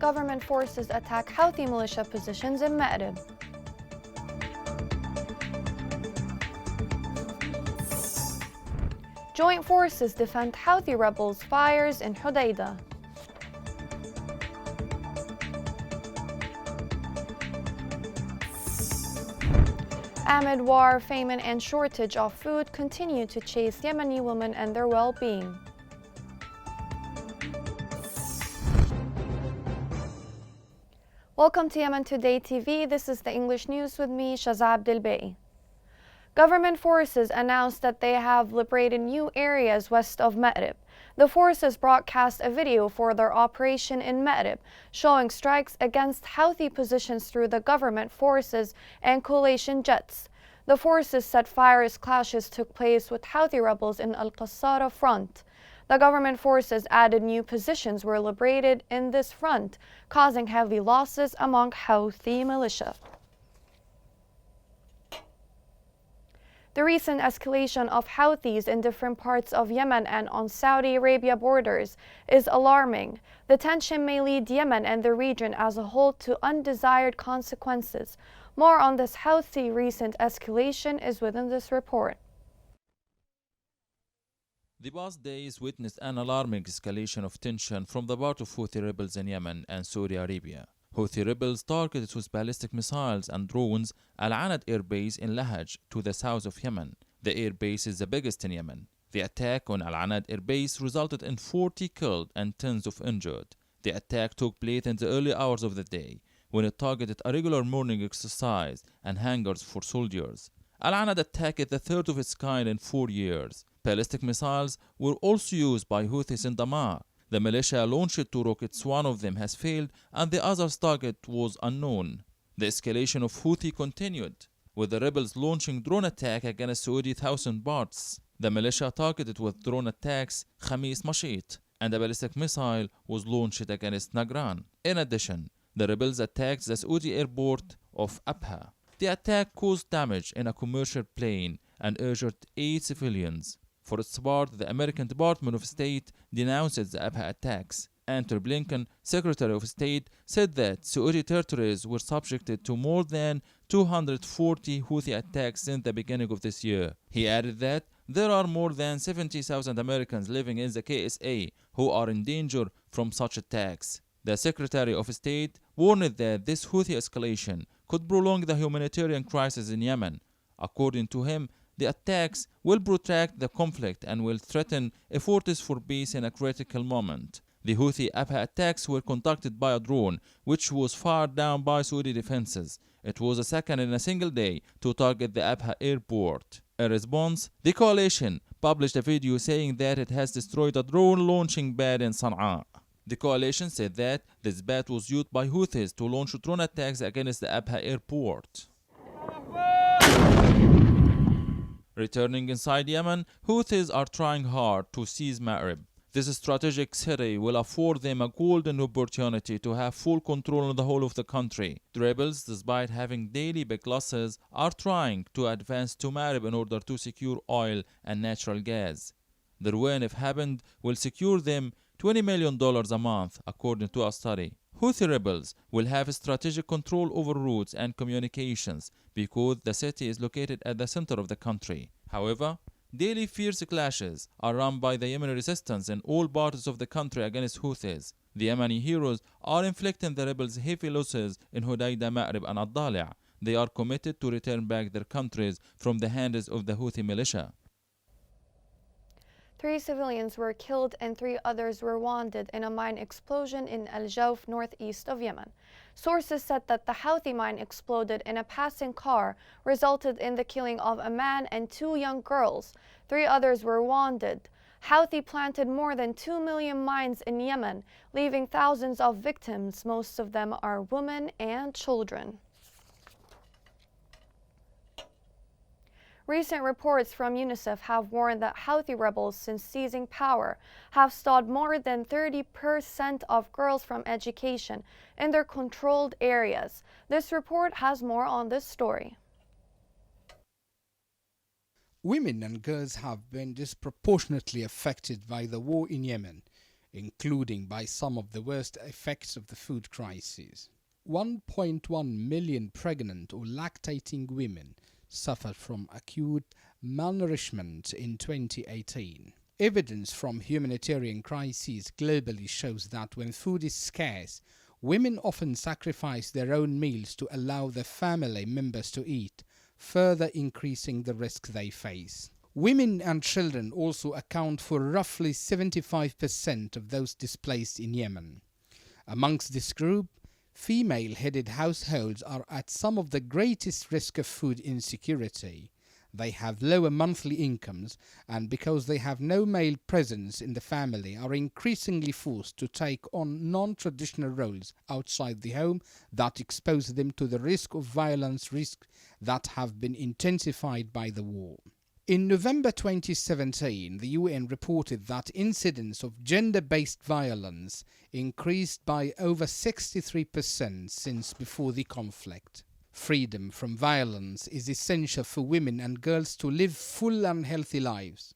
Government forces attack Houthi militia positions in Ma'rib. Joint forces defend Houthi rebels' fires in Hodeidah. Amid war, famine, and shortage of food continue to chase Yemeni women and their well-being. Welcome to Yemen Today TV. This is the English news with me, Shaza Abdelbei. Government forces announced that they have liberated new areas west of Ma'rib. The forces broadcast a video for their operation in Ma'rib, showing strikes against Houthi positions through the government forces and coalition jets. The forces said fierce clashes took place with Houthi rebels in Al-Qassara front. The government forces added new positions were liberated in this front, causing heavy losses among Houthi militia. The recent escalation of Houthis in different parts of Yemen and on Saudi Arabia borders is alarming. The tension may lead Yemen and the region as a whole to undesired consequences. More on this Houthi recent escalation is within this report. The past days witnessed an alarming escalation of tension from the part of Houthi rebels in Yemen and Saudi Arabia. Houthi rebels targeted with ballistic missiles and drones Al-Anad air base in Lahaj to the south of Yemen. The air base is the biggest in Yemen. The attack on Al-Anad air base resulted in 40 killed and tens of injured. The attack took place in the early hours of the day, when it targeted a regular morning exercise and hangars for soldiers. Al-Anad attack is the third of its kind in 4 years. Ballistic missiles were also used by Houthis in Damaa. The militia launched 2 rockets, one of them has failed and the other's target was unknown. The escalation of Houthi continued, with the rebels launching drone attack against Saudi 1,000 parts. The militia targeted with drone attacks Khamis Mashit, and a ballistic missile was launched against Nagran. In addition, the rebels attacked the Saudi airport of Abha. The attack caused damage in a commercial plane and injured 8 civilians. For its part, the American Department of State denounced the Abha attacks. Antony Blinken, Secretary of State, said that Saudi territories were subjected to more than 240 Houthi attacks since the beginning of this year. He added that there are more than 70,000 Americans living in the KSA who are in danger from such attacks. The Secretary of State warned that this Houthi escalation could prolong the humanitarian crisis in Yemen. According to him, the attacks will protract the conflict and will threaten efforts for peace in a critical moment. The Houthi Abha attacks were conducted by a drone, which was fired down by Saudi defenses. It was the second in a single day to target the Abha airport. In response, the coalition published a video saying that it has destroyed a drone launching pad in Sana'a. The coalition said that this pad was used by Houthis to launch drone attacks against the Abha airport. Returning inside Yemen, Houthis are trying hard to seize Ma'rib. This strategic city will afford them a golden opportunity to have full control on the whole of the country. The rebels, despite having daily big losses, are trying to advance to Ma'rib in order to secure oil and natural gas. The ruin, if happened, will secure them $20 million a month, according to a study. Houthi rebels will have strategic control over routes and communications because the city is located at the center of the country. However, daily fierce clashes are run by the Yemeni resistance in all parts of the country against Houthis. The Yemeni heroes are inflicting the rebels heavy losses in Hodeidah, Ma'rib and Ad-Dali'. They are committed to return back their countries from the hands of the Houthi militia. 3 civilians were killed and 3 others were wounded in a mine explosion in Al Jawf, northeast of Yemen. Sources said that the Houthi mine exploded in a passing car, resulted in the killing of a man and 2 young girls. 3 others were wounded. Houthi planted more than 2 million mines in Yemen, leaving thousands of victims. Most of them are women and children. Recent reports from UNICEF have warned that Houthi rebels, since seizing power, have stopped more than 30% of girls from education in their controlled areas. This report has more on this story. Women and girls have been disproportionately affected by the war in Yemen. including by some of the worst effects of the food crisis. 1.1 million pregnant or lactating women suffered from acute malnourishment in 2018. Evidence from humanitarian crises globally shows that when food is scarce, women often sacrifice their own meals to allow their family members to eat, further increasing the risk they face. Women and children also account for roughly 75% of those displaced in Yemen. Amongst this group, female-headed households are at some of the greatest risk of food insecurity. They have lower monthly incomes, and because they have no male presence in the family, are increasingly forced to take on non-traditional roles outside the home that expose them to the risk of violence risks that have been intensified by the war. In November 2017, the UN reported that incidents of gender-based violence increased by over 63% since before the conflict. Freedom from violence is essential for women and girls to live full and healthy lives.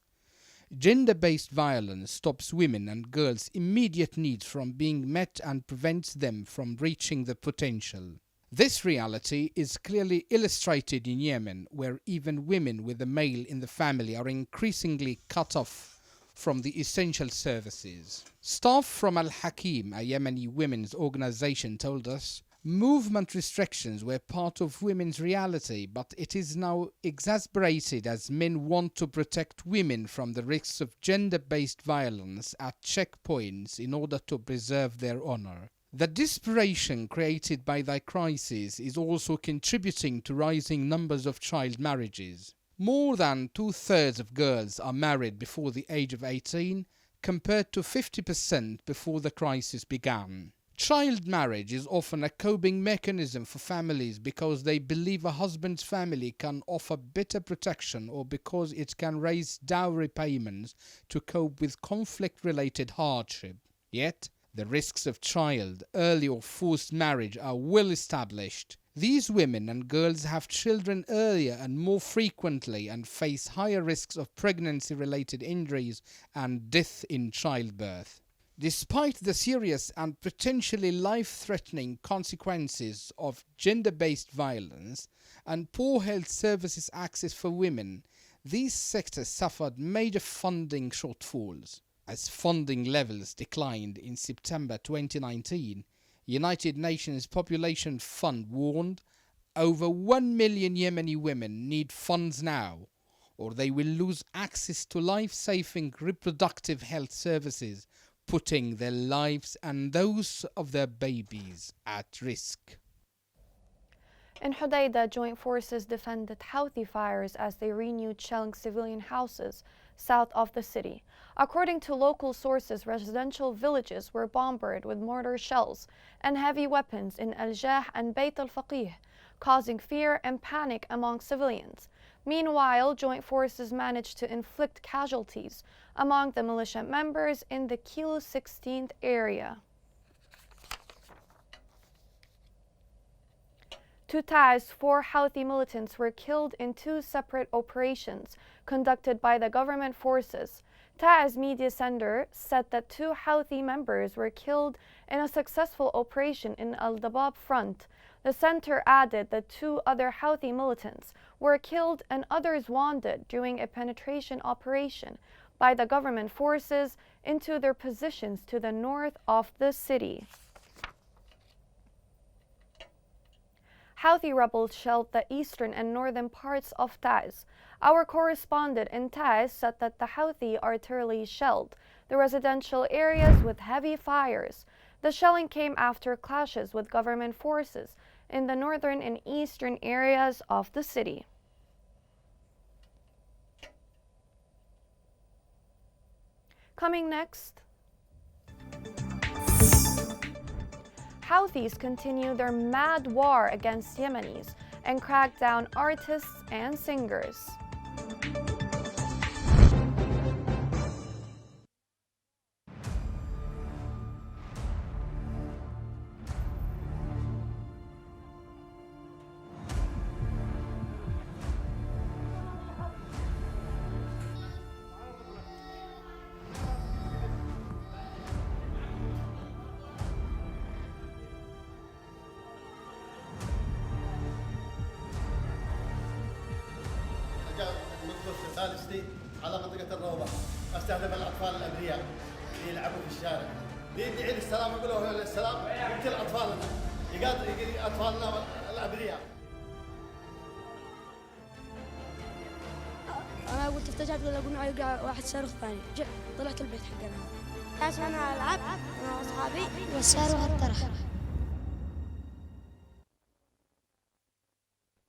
Gender-based violence stops women and girls' immediate needs from being met and prevents them from reaching their potential. This reality is clearly illustrated in Yemen, where even women with a male in the family are increasingly cut off from the essential services. Staff from Al-Hakim, a Yemeni women's organization, told us, movement restrictions were part of women's reality, but it is now exacerbated as men want to protect women from the risks of gender-based violence at checkpoints in order to preserve their honor. The desperation created by the crisis is also contributing to rising numbers of child marriages. More than 2/3 of girls are married before the age of 18, compared to 50% before the crisis began. Child marriage is often a coping mechanism for families because they believe a husband's family can offer better protection or because it can raise dowry payments to cope with conflict-related hardship. Yet, the risks of child, early or forced marriage are well established. These women and girls have children earlier and more frequently and face higher risks of pregnancy-related injuries and death in childbirth. Despite the serious and potentially life-threatening consequences of gender-based violence and poor health services access for women, these sectors suffered major funding shortfalls. As funding levels declined in September 2019, United Nations Population Fund warned over 1 million Yemeni women need funds now, or they will lose access to life-saving reproductive health services, putting their lives and those of their babies at risk. In Hodeidah, joint forces defended Houthi fires as they renewed shelling civilian houses south of the city. According to local sources, residential villages were bombarded with mortar shells and heavy weapons in Al-Jah and Bayt al-Faqih, causing fear and panic among civilians. Meanwhile, joint forces managed to inflict casualties among the militia members in the Kilo 16th area. To Taiz, 4 Houthi militants were killed in 2 separate operations conducted by the government forces. Taiz media center said that 2 Houthi members were killed in a successful operation in Al-Dabab front. The center added that 2 other Houthi militants were killed and others wounded during a penetration operation by the government forces into their positions to the north of the city. Houthi rebels shelled the eastern and northern parts of Taiz. Our correspondent in Taiz said that the Houthi artillery shelled the residential areas with heavy fires. The shelling came after clashes with government forces in the northern and eastern areas of the city. Coming next, Houthis continue their mad war against Yemenis and crack down artists and singers. ثالثتي على منطقة الروضة استهدف الأطفال الأبرياء اللي يلعبوا في الشارع. يدعي للسلام يقول له للسلام يقتل أطفالنا، يقتل أطفالنا الأبرياء. أنا قلت افتجعت ولا أقول معي يقع واحد صاروخ ثاني، طلعت البيت حقنا. عشان ألعب أنا وأصحابي والصاروخ انطرح.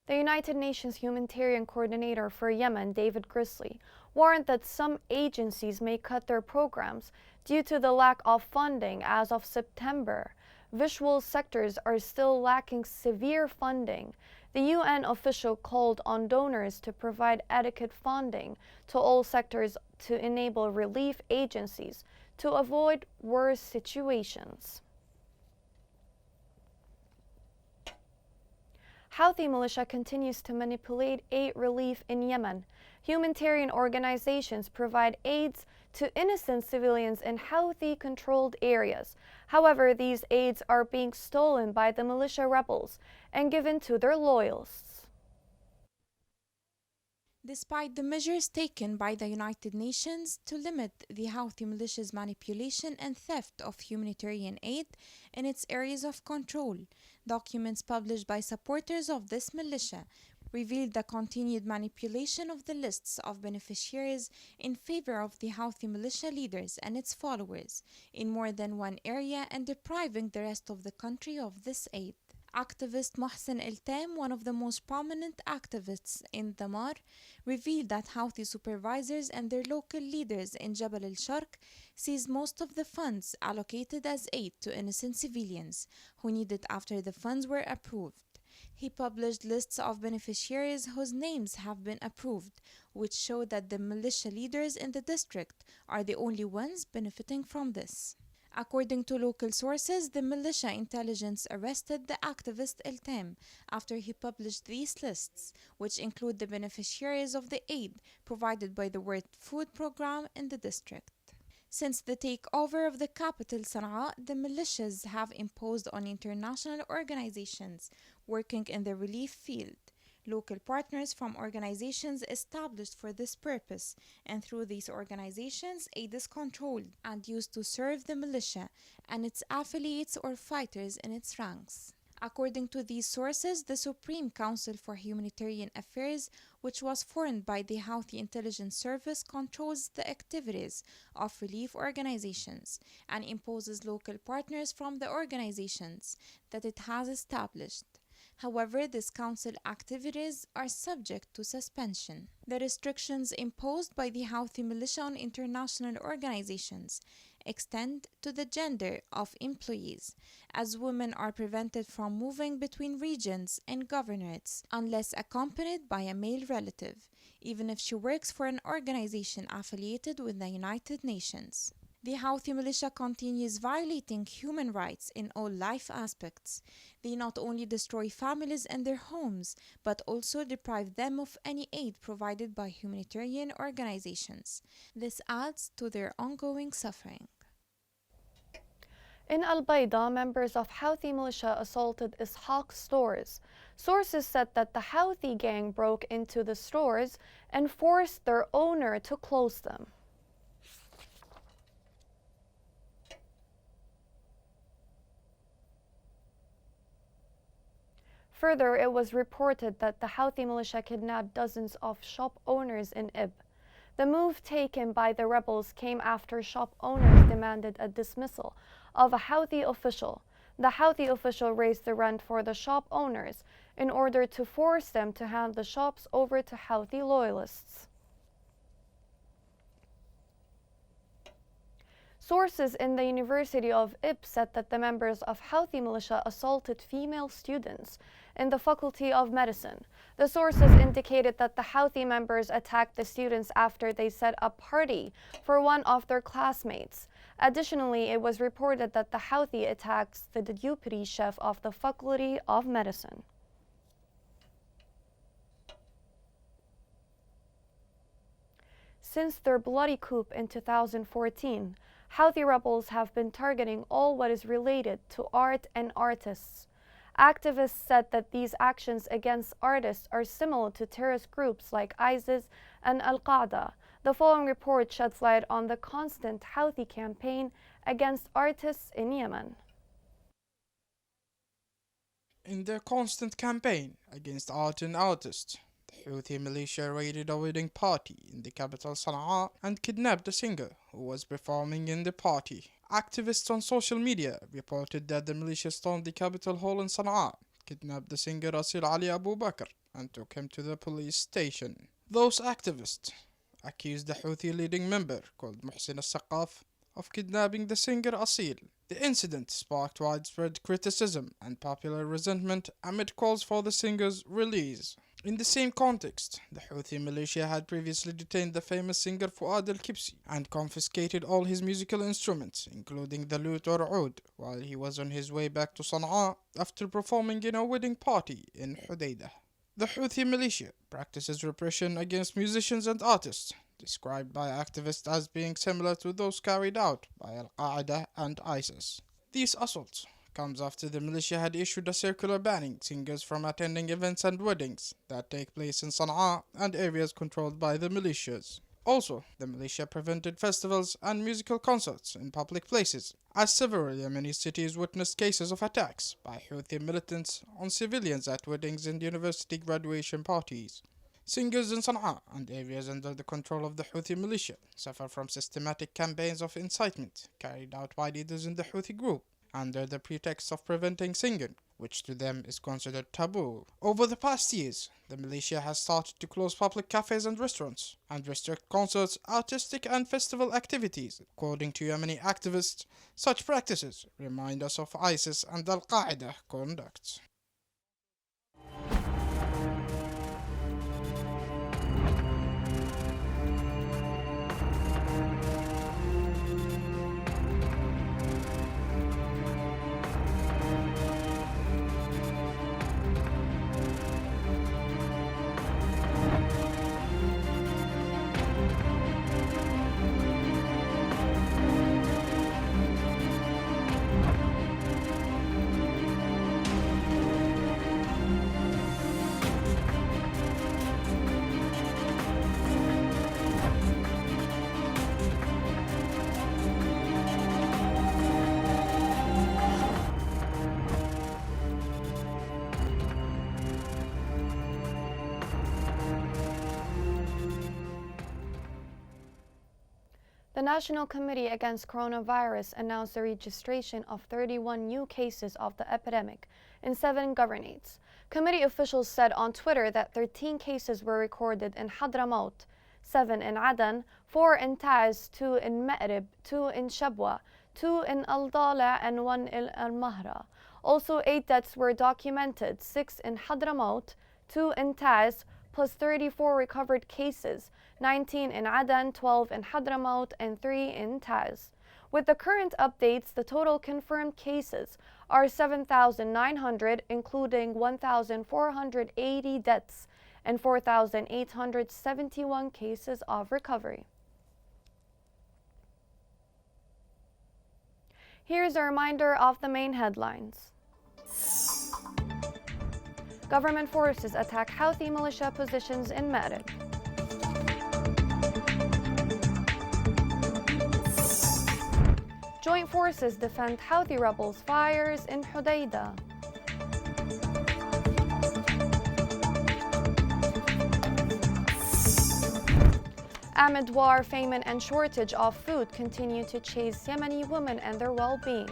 The United Nations Humanitarian Coordinator for Yemen, David Grisley, warned that some agencies may cut their programs due to the lack of funding as of September. Visual sectors are still lacking severe funding. The UN official called on donors to provide adequate funding to all sectors to enable relief agencies to avoid worse situations. Houthi militia continues to manipulate aid relief in Yemen. Humanitarian organizations provide aids to innocent civilians in Houthi-controlled areas. However, these aids are being stolen by the militia rebels and given to their loyalists. Despite the measures taken by the United Nations to limit the Houthi militia's manipulation and theft of humanitarian aid in its areas of control, documents published by supporters of this militia revealed the continued manipulation of the lists of beneficiaries in favor of the Houthi militia leaders and its followers in more than one area and depriving the rest of the country of this aid. Activist Mohsen El-Tam, one of the most prominent activists in Damar, revealed that Houthi supervisors and their local leaders in Jabal al-Sharq seized most of the funds allocated as aid to innocent civilians who need it after the funds were approved. He published lists of beneficiaries whose names have been approved, which show that the militia leaders in the district are the only ones benefiting from this. According to local sources, the militia intelligence arrested the activist El-Tam after he published these lists, which include the beneficiaries of the aid provided by the World Food Programme in the district. Since the takeover of the capital Sana'a, the militias have imposed on international organizations working in the relief field local partners from organizations established for this purpose, and through these organizations, aid is controlled and used to serve the militia and its affiliates or fighters in its ranks. According to these sources, the Supreme Council for Humanitarian Affairs, which was formed by the Houthi Intelligence Service, controls the activities of relief organizations and imposes local partners from the organizations that it has established. However, this council activities are subject to suspension. The restrictions imposed by the Houthi militia on international organizations extend to the gender of employees, as women are prevented from moving between regions and governorates unless accompanied by a male relative, even if she works for an organization affiliated with the United Nations. The Houthi militia continues violating human rights in all life aspects. They not only destroy families and their homes, but also deprive them of any aid provided by humanitarian organizations. This adds to their ongoing suffering. In Al-Bayda, members of Houthi militia assaulted Ishaq's stores. Sources said that the Houthi gang broke into the stores and forced their owner to close them. Further, it was reported that the Houthi militia kidnapped dozens of shop owners in Ib. The move taken by the rebels came after shop owners demanded a dismissal of a Houthi official. The Houthi official raised the rent for the shop owners in order to force them to hand the shops over to Houthi loyalists. Sources in the University of Ib said that the members of Houthi militia assaulted female students in the Faculty of Medicine. The sources indicated that the Houthi members attacked the students after they set a party for one of their classmates. Additionally, it was reported that the Houthi attacked the deputy chef of the Faculty of Medicine. Since their bloody coup in 2014, Houthi rebels have been targeting all what is related to art and artists. Activists said that these actions against artists are similar to terrorist groups like ISIS and Al-Qaeda. The following report sheds light on the constant Houthi campaign against artists in Yemen. In their constant campaign against art and artists, the Houthi militia raided a wedding party in the capital Sana'a and kidnapped a singer who was performing in the party. Activists on social media reported that the militia stormed the capital hall in Sana'a, kidnapped the singer Asil Ali Abu Bakr, and took him to the police station. Those activists accused the Houthi leading member, called Muhsin al-Saqaf, of kidnapping the singer Asil. The incident sparked widespread criticism and popular resentment amid calls for the singer's release. In the same context, the Houthi militia had previously detained the famous singer Fuad al-Kibsi and confiscated all his musical instruments, including the lute or oud, while he was on his way back to Sana'a after performing in a wedding party in Hudaydah. The Houthi militia practices repression against musicians and artists, described by activists as being similar to those carried out by Al-Qaeda and ISIS. These assaults comes after the militia had issued a circular banning singers from attending events and weddings that take place in Sana'a and areas controlled by the militias. Also, the militia prevented festivals and musical concerts in public places, as several Yemeni cities witnessed cases of attacks by Houthi militants on civilians at weddings and university graduation parties. Singers in Sana'a and areas under the control of the Houthi militia suffer from systematic campaigns of incitement carried out by leaders in the Houthi group under the pretext of preventing singing, which to them is considered taboo. Over the past years, the militia has started to close public cafes and restaurants and restrict concerts, artistic and festival activities. According to Yemeni activists, such practices remind us of ISIS and Al-Qaeda conduct. The National Committee Against Coronavirus announced the registration of 31 new cases of the epidemic in 7 governorates. Committee officials said on Twitter that 13 cases were recorded in Hadramaut, 7 in Aden, 4 in Taiz, 2 in Ma'rib, 2 in Shabwa, 2 in Al-Dala, and 1 in Al-Mahra. Also, 8 deaths were documented, 6 in Hadramaut, 2 in Taiz, plus 34 recovered cases, 19 in Aden, 12 in Hadramaut, and 3 in Taiz. With the current updates, the total confirmed cases are 7,900, including 1,480 deaths and 4,871 cases of recovery. Here's a reminder of the main headlines. Government forces attack Houthi militia positions in Ma'rib. Joint forces defend Houthi rebels' fires in Hudaydah. Amid war, famine, and shortage of food continue to chase Yemeni women and their well-being.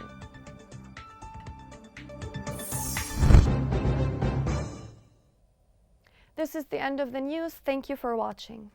This is the end of the news. Thank you for watching.